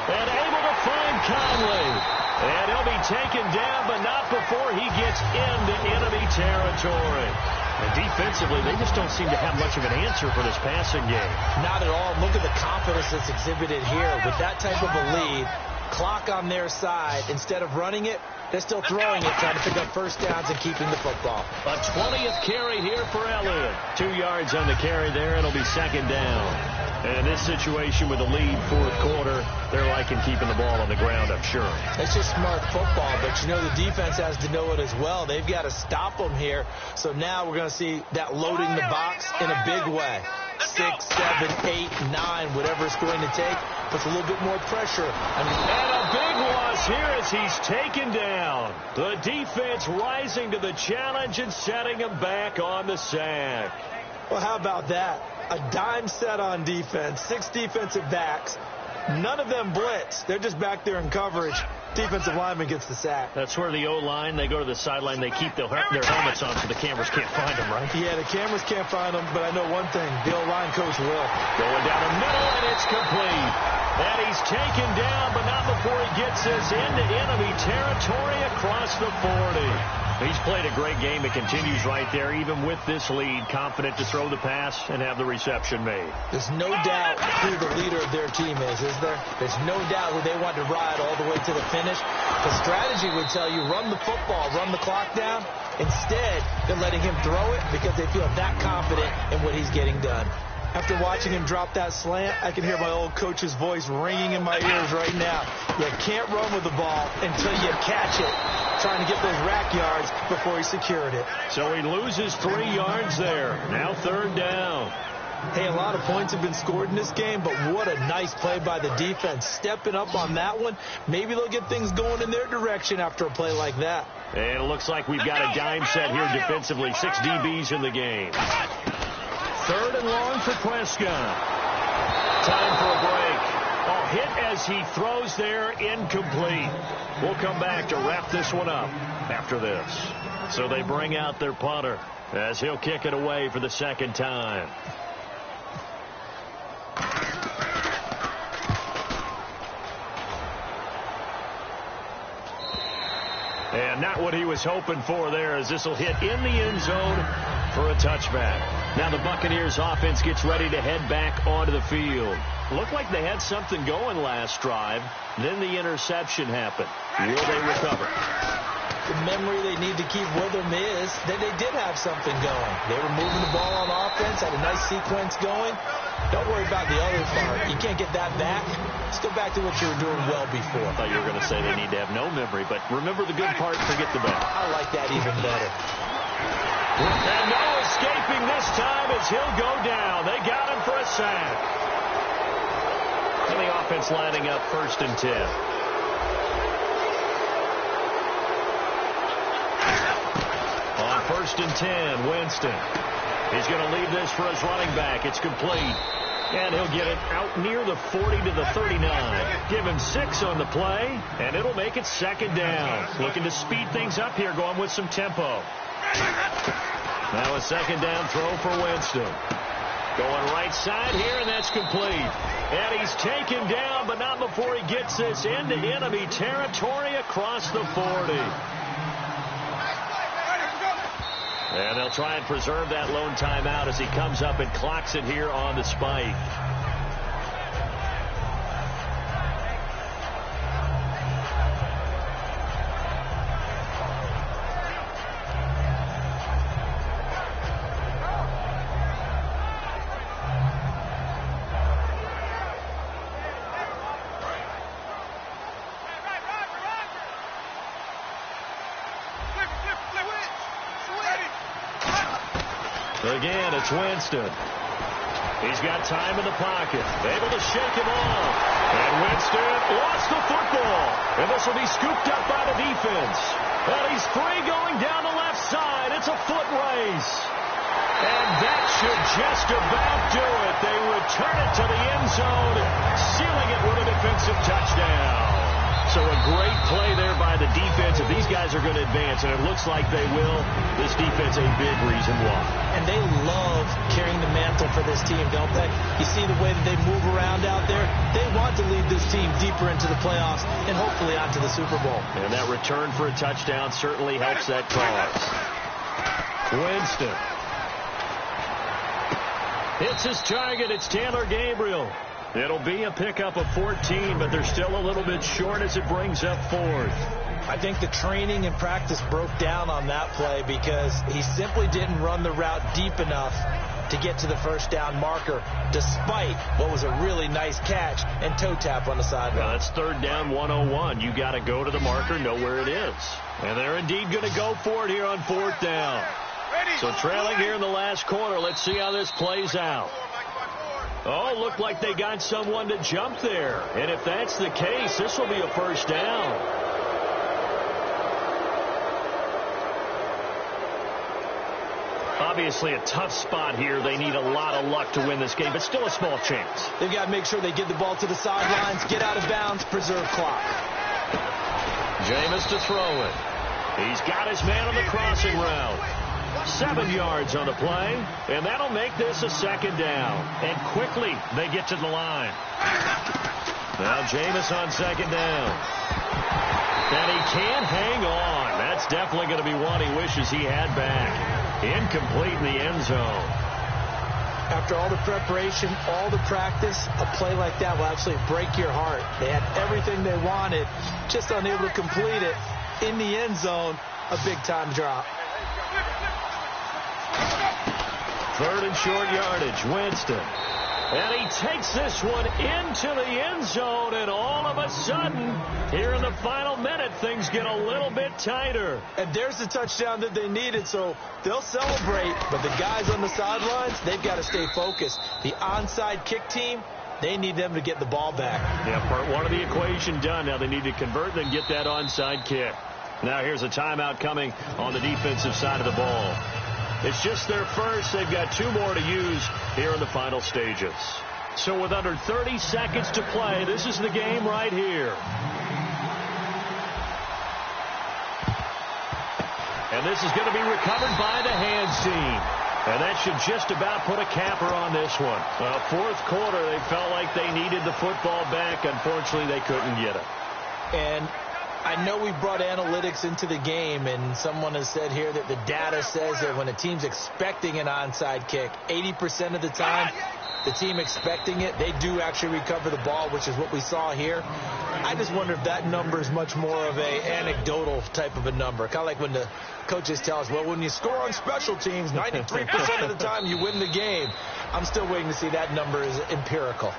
S2: And able to find Conley. And he'll be taken down, but not before he gets into enemy territory. And defensively, they just don't seem to have much of an answer for this passing game.
S3: Not at all. Look at the confidence that's exhibited here. With that type of a lead, clock on their side, instead of running it, they're still throwing it, trying to pick up first downs and keeping the football.
S2: A 20th carry here for Elliott. 2 yards on the carry there. It'll be 2nd down. And in this situation with the lead 4th quarter, they're liking keeping the ball on the ground, I'm sure.
S3: It's just smart football, but you know the defense has to know it as well. They've got to stop them here. So now we're going to see that loading the box in a big way. 6, 7, 8, 9, whatever it's going to take. Puts a little bit more pressure.
S2: And a big loss here as he's taken down. The defense rising to the challenge and setting him back on the sack.
S3: Well, how about that? A dime set on defense, 6 defensive backs. None of them blitz. They're just back there in coverage. Defensive lineman gets the sack.
S2: That's where the O-line, they go to the sideline, they keep their helmets on so the cameras can't find them, right?
S3: Yeah, the cameras can't find them, but I know one thing. The O-line coach will.
S2: Going down the middle, and it's complete. And he's taken down, but not before he gets this into enemy territory across the 40. He's played a great game. It continues right there, even with this lead. Confident to throw the pass and have the reception made.
S3: There's no doubt who the leader of their team is there? There's no doubt who they want to ride all the way to the finish. The strategy would tell you, run the football, run the clock down. Instead, they're letting him throw it because they feel that confident in what he's getting done. After watching him drop that slant, I can hear my old coach's voice ringing in my ears right now. You can't run with the ball until you catch it. Trying to get those rack yards before he secured it.
S2: So he loses 3 yards there. Now 3rd down.
S3: Hey, a lot of points have been scored in this game, but what a nice play by the defense. Stepping up on that one. Maybe they'll get things going in their direction after a play like that.
S2: And it looks like we've got a dime set here defensively. 6 DBs in the game. 3rd and long for Prescott. Time for a break. Oh, hit as he throws there, incomplete. We'll come back to wrap this one up after this. So they bring out their punter as he'll kick it away for the 2nd time. And not what he was hoping for there, as this will hit in the end zone for a touchback. Now the Buccaneers offense gets ready to head back onto the field. Looked like they had something going last drive. Then the interception happened. Will they recover?
S3: The memory they need to keep with them is that they did have something going. They were moving the ball on offense, had a nice sequence going. Don't worry about the other part. You can't get that back. Let's go back to what you were doing well before.
S2: I thought you were going to say they need to have no memory, but remember the good part, forget the bad.
S3: I like that even better.
S2: And no escaping this time as he'll go down. They got him for a sack. And the offense lining up 1st and 10. On 1st and 10, Winston. He's going to leave this for his running back. It's complete. And he'll get it out near the 40 to the 39. Give him 6 on the play, and it'll make it 2nd down. Looking to speed things up here, going with some tempo. Now a 2nd down throw for Winston. Going right side here, and that's complete. And he's taken down, but not before he gets this into enemy territory across the 40. And they'll try and preserve that lone timeout as he comes up and clocks it here on the spike. Again, it's Winston. He's got time in the pocket. Able to shake him off. And Winston lost the football. And this will be scooped up by the defense. And he's free going down the left side. It's a foot race. And that should just about do it. They return it to the end zone, sealing it with a defensive touchdown. So a great play there by the defense. If these guys are going to advance, and it looks like they will, this defense a big reason why. And they love carrying the mantle for this team, don't they? You see the way that they move around out there? They want to lead this team deeper into the playoffs and hopefully onto the Super Bowl. And that return for a touchdown certainly helps that cause. Winston. Hits his target. It's Taylor Gabriel. It'll be a pickup of 14, but they're still a little bit short as it brings up 4th. I think the training and practice broke down on that play because he simply didn't run the route deep enough to get to the 1st down marker, despite what was a really nice catch and toe tap on the sideline. Well, that's 3rd down 101. You got to go to the marker, know where it is. And they're indeed going to go for it here on 4th down. So trailing here in the last quarter, let's see how this plays out. Oh, looked like they got someone to jump there. And if that's the case, this will be a first down. Obviously a tough spot here. They need a lot of luck to win this game, but still a small chance.
S3: They've got to make sure they get the ball to the sidelines, get out of bounds, preserve clock.
S2: Jameis to throw it. He's got his man on the crossing route. 7 yards on the play, and that'll make this a second down. And quickly, they get to the line. Now Jameis on second down. And he can't hang on. That's definitely going to be one he wishes he had back. Incomplete in the end zone.
S3: After all the preparation, all the practice, a play like that will absolutely break your heart. They had everything they wanted, just unable to complete it. In the end zone, a big-time drop.
S2: 3rd and short yardage, Winston. And he takes this one into the end zone, and all of a sudden, here in the final minute, things get a little bit tighter.
S3: And there's the touchdown that they needed, so they'll celebrate. But the guys on the sidelines, they've got to stay focused. The onside kick team, they need them to get the ball back.
S2: Yeah, part one of the equation done. Now they need to convert and get that onside kick. Now here's a timeout coming on the defensive side of the ball. It's just their first. They've got 2 more to use here in the final stages. So with under 30 seconds to play, this is the game right here. And this is going to be recovered by the hands team. And that should just about put a capper on this one. Fourth quarter, they felt like they needed the football back. Unfortunately, they couldn't get it.
S3: And I know we brought analytics into the game, and someone has said here that the data says that when a team's expecting an onside kick, 80% of the time, the team expecting it, they do actually recover the ball, which is what we saw here. I just wonder if that number is much more of a anecdotal type of a number. Kind of like when the coaches tell us, well, when you score on special teams, 93% of the time you win the game. I'm still waiting to see that number is empirical.